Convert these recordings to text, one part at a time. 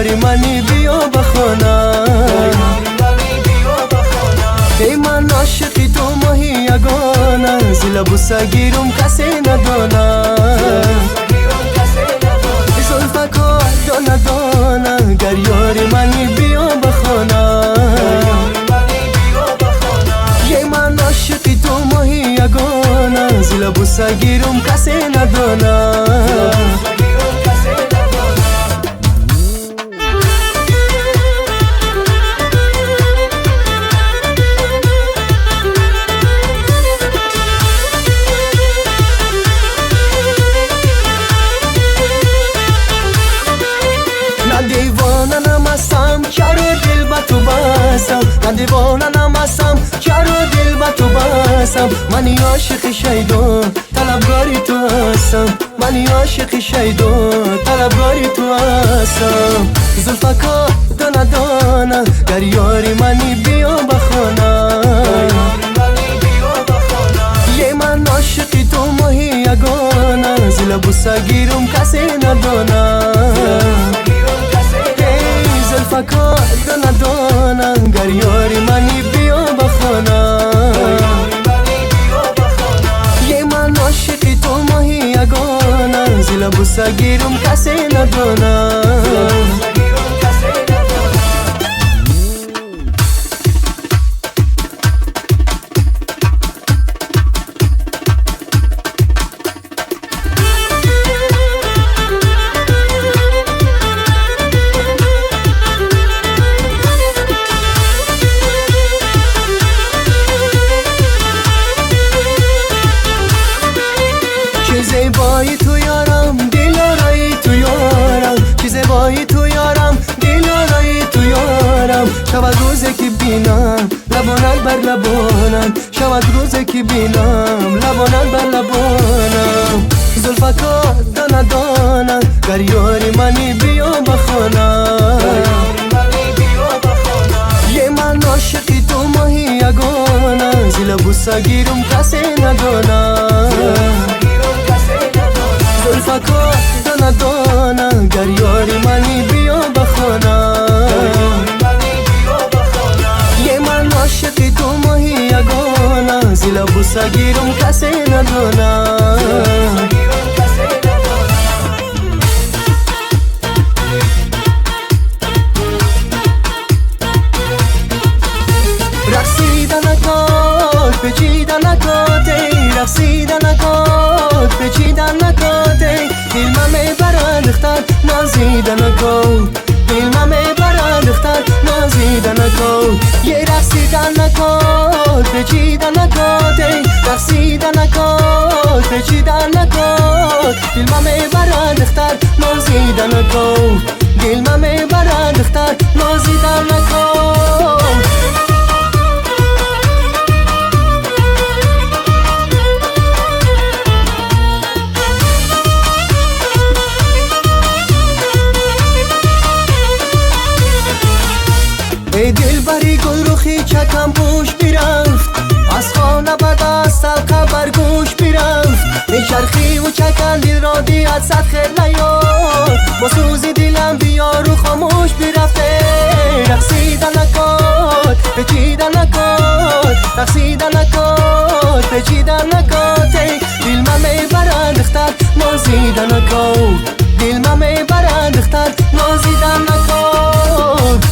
یاری منی بیا بخونم ای من عاشقی تو ماهی یگانه زیل بوسه گیرم کسی ندانه زلفکا دانه دانه گر یاری منی بیا بخونم ای من عاشقی تو ماهی یگانه زیل بوسه گیرم کسی ندانه دیوانه نمستم چرا دل با تو بستم من دیوانه نمستم چرا دل با تو بستم منی عاشق شیدا طلبگاری تو هستم منی عاشق شیدا طلبگاری تو هستم زلفکا دانه دانه گر یاری منی بیا بخونم یه من عاشقی تو ماهی یگانه زیل بوسه گیرم کسی ندانه زلفکا دانه دانه گر یاری منی بیا بخونم یه من عاشقی تو ماهی یگانه زیل بوسه گیرم کسی ندانه زیبایی تو یارم دلارایی تو یارم چی زیبایی تو یارم دلارایی تو یارم شود روزی که بینم لبانت بر لبانم شود روزی که بینم لبانت بر لبانم زلفکا دانه دانه گر یاری منی بیا بخونم یه من عاشقی تو ماهی یگانه زیل بوسه گیرم کسی ندانه زلفکا دانه دانه گر یاری منی بیا بخونم یه من عاشقی تو ماهی یگانه زیل بوسه گیرم کسی ندانه رقصیدن نکات پیچیدن نکاته رقصیدن نکات پیچیدن نکاته دلم میبرد اختر نازیدن نکات دلم میبرد اختر نازیدن نکات یه رقصیدن نکات پیچیدن نکاته رقصیدن نکات پیچیدن نکات دلم میبرد اختر نازیدن نکات دلم میبرد اختر نازیدن نکات ای دل بری گل روخی چکم پوش بیرفت از خانه به دست خبر گوش بیرفت ای چرخی و چکن دل را دیت صد خیر نیاد با سوزی دلم بیا رو خاموش بیرفته رقصیدن نکات پیچیدن نکات رقصیدن نکات پیچیدن نکات دل من میبرد اختر نازیدن نکات دل من میبرد اختر نازیدن نکات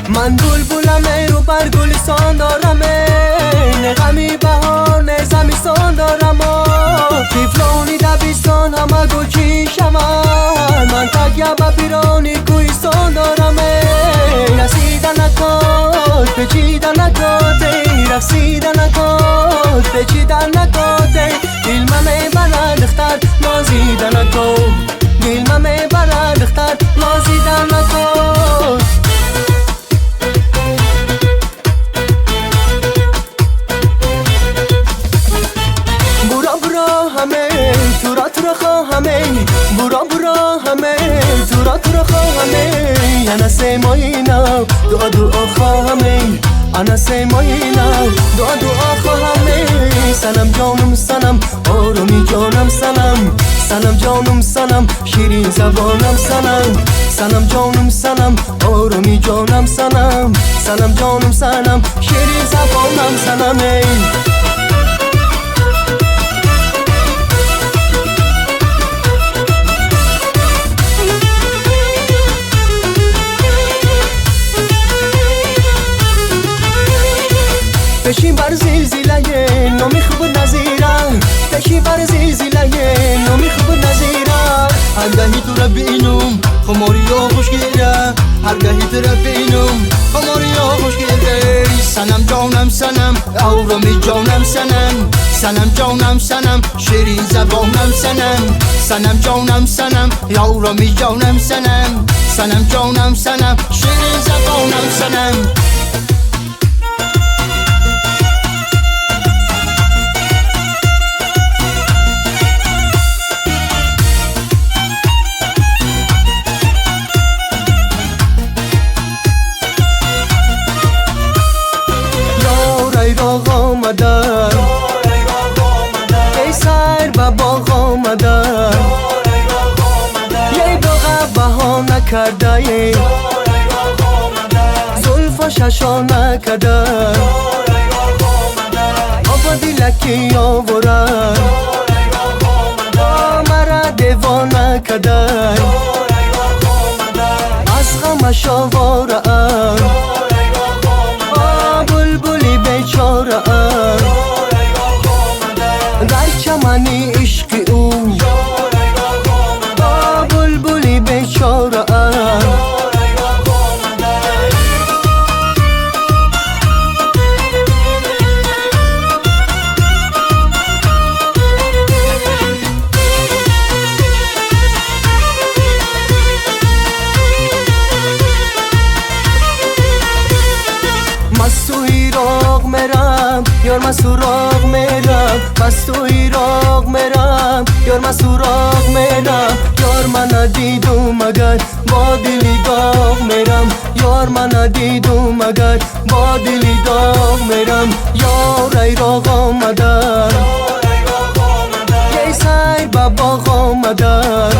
من بلبلم رو بر گلستان دارم نغمی بهار زمستان دارم طفلانی دبستان همه گلچین شود من تگیه به پیرانی کوهستان دارم رسیدن نکات پیچیدن نکات رقصیدن نکات پیچیدن نکات دل من میبرد اختر نازیدن نکات دل من میبرد اختر نازیدن نکات همه تو را خواهم ای برا همه تو را خواهم ای انا سیماینا دعا خواهم ای انا سیماینا دعا خواهم ای سلام جانم سلام آرومی جانم سلام جانم سلام شیرین زبانم سلام جانم سلام آرومی جانم سلام جانم سلام شیرین زبانم سلام ای بشین بر زلزله نامی خوب نظیرم بشین بر زلزله نامی خوب نظیرم هرگاهی تو را بینم خماری ها خوشگیره هرگاهی تو را بینم خماری ها خوشگیره سنم جانم سنم آرامی جانم سنم جانم سنم شیرین زبانم سنم جانم سنم آرامی جانم سنم جانم سنم شیرین زبانم سنم ای سیر و باغ آمدن یه باغ بها نکرده زلف ششا نکدن آبا دیلکی آورن مرا دیوانه کدن از غمش آوارن بلبلی بیچاره در چمنی عشق او بلبلی بیچاره یار من سراغ میرم بس تو ایراق میرم یار من سراغ میرم یار من ندیدم مگر با دلی داغ میرم یار من ندیدم مگر با دلی داغ میرم یار ایراق آمدن یه سیر با باغ آمدن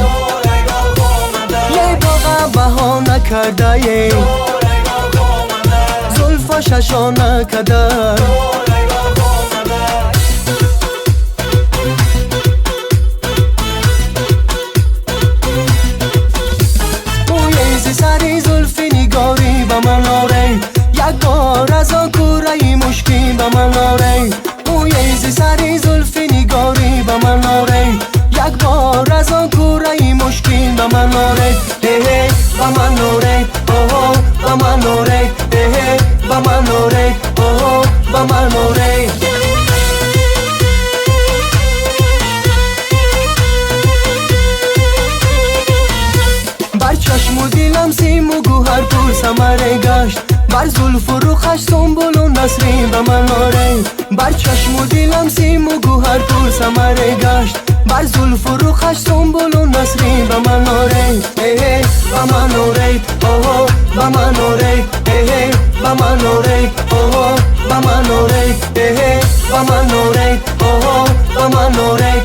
یه باغ بها نکرده زلف ششا نکدن سری زلفی نگاری با من آره یک بار از آن کوره مشکی با من آره اوی سری زلفی نگاری با من آره یک بار از آن کوره مشکی با من آره با من آره با من آره با من آره با من آره بر چشم و دیلم سیم و گوهر پر ثمره گشت بر زلف و رخش سنبل و نسرین به من آره بر چشم و دیلم سیم و گوهر پر ثمره گشت بر زلف و رخش سنبل و نسرین به من آره به من آره به من آره به من آره به من آره به من آره به من آره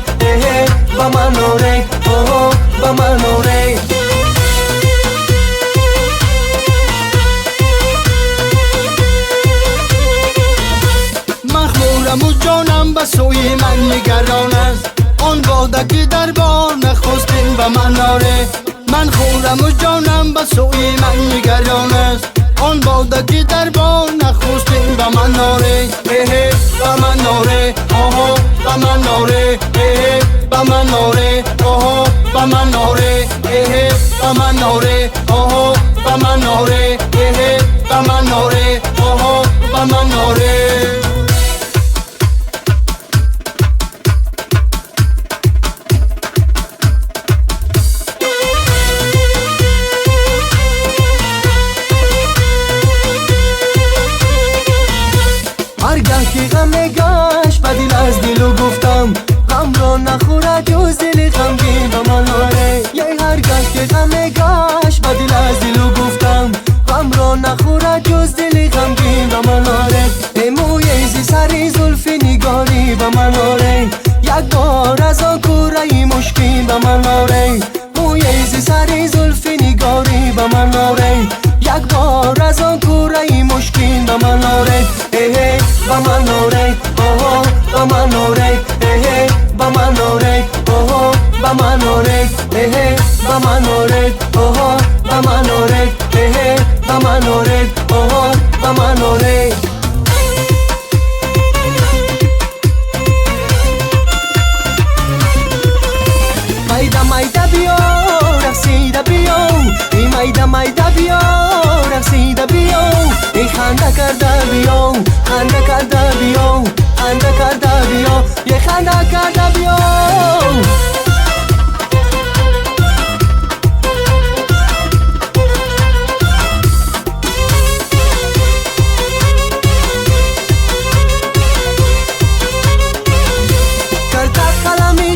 به من آره به من آره مخمورم و جانم به سوی من نگران است آن باده که در بار نخستین به من آره من خورم و جانم به سوی من نگران است آن باده که در بار نخستین به من آره به من آره به من آره به من آره به من آره به من آره به من آره به من آره به من آره هرگاه که غم گشت به دل از دلو گفتم غم را نخورد جز دل غمگین و من آره. یه هرگاه که غم گشت با دل از دلو گفتم غم را نخورد جز دل غمگین و من آره. موی زی سری زلف نگاری و من آره. یک بار از آن کوره مشکین و من آره. موی زی سری زلف نگاری و من آره. یک بار از آن کوره مشکین و من آره. و من آره و من آره. و من آره و من آره. و من آره و من آره. و من آره و من آره. Mayda mayda biyo, raqsida biyo. Mayda mayda biyo, raqsida biyo. Khanda karda biyo, khanda karda biyo, khanda karda biyo, ye khanda karda biyo.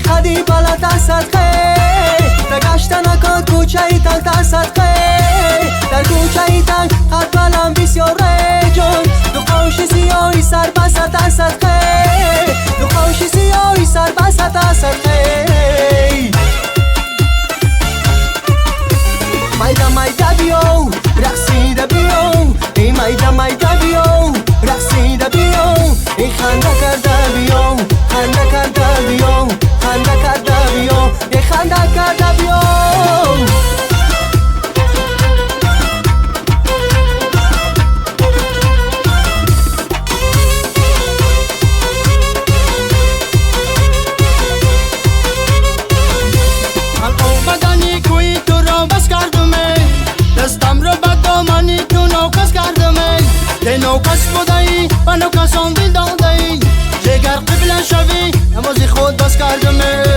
خدی بالا صدقه در گشتن اکاد کوچه ای تنگ در صدقه در کوچه ای تنگ قد بلم بسیاره جون دو قوش سیاهی سر بسد در صدقه دو قوش سیاهی سر بسد در صدقه مایدا مایدا بیو رقصیده بیو ای مایدا مایدا بیو رقصیده بیو ای خنده کرده بیو خنده کرده بیو خنده کرده بیو ای خنده کرده بیو بدنی کوی تو را بس کردمه دستم رو به دامنی تو نوکس کردمه ده نوکس بودایی و نوکسان دل دادایی جگر قبله شوی نمازی خود بس کردمه